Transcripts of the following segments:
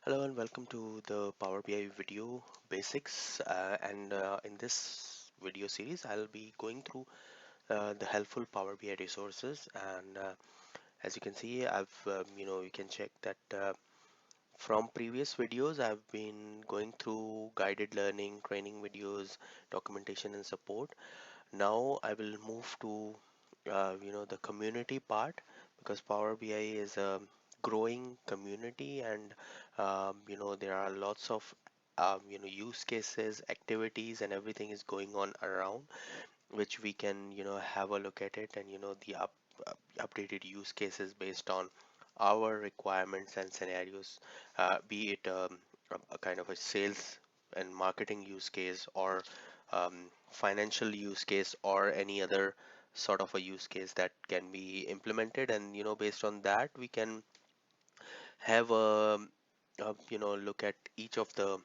Hello and welcome to the Power BI video basics. And in this video series, I'll be going through the helpful Power BI resources. And as you can see, you can check that from previous videos, I've been going through guided learning, training videos, documentation, and support. Now I will move to the community part because Power BI is a growing community, and there are lots of use cases, activities, and everything is going on around, which we can have a look at it, and updated use cases based on our requirements and scenarios, be it a kind of a sales and marketing use case, or financial use case, or any other sort of a use case that can be implemented. And based on that, we can have a look at each of the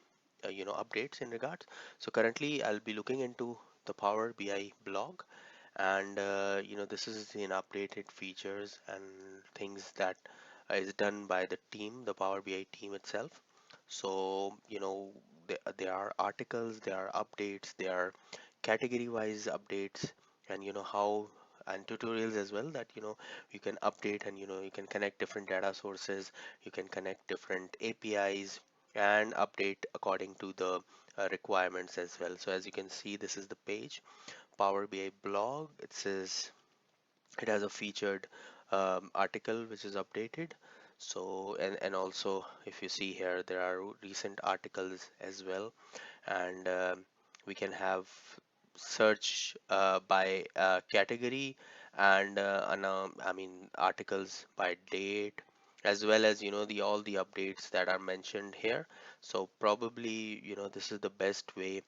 updates in regards. So currently I'll be looking into the Power BI blog, and this is in updated features and things that is done by the team, the Power BI team itself. So there are articles, there are updates, there are category wise updates, and how, and tutorials as well, that you can update, and you can connect different data sources, you can connect different APIs and update according to the requirements as well. So as you can see, this is the page, Power BI blog. It says it has a featured article which is updated. So and also, if you see here, there are recent articles as well, and we can have search by category, and I mean articles by date, as well as the all the updates that are mentioned here. So probably this is the best way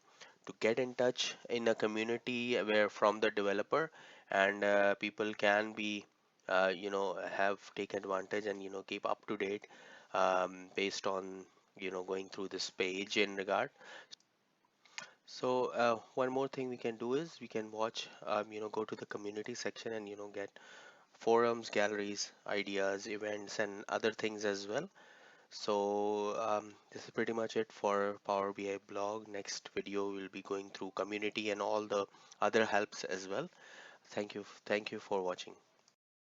to get in touch in a community where from the developer, and people can be have take advantage and keep up to date based on going through this page in regard. So one more thing we can do is we can watch, go to the community section, and get forums, galleries, ideas, events, and other things as well. So this is pretty much it for Power BI blog. Next video we'll be going through community and all the other helps as well. Thank you for watching.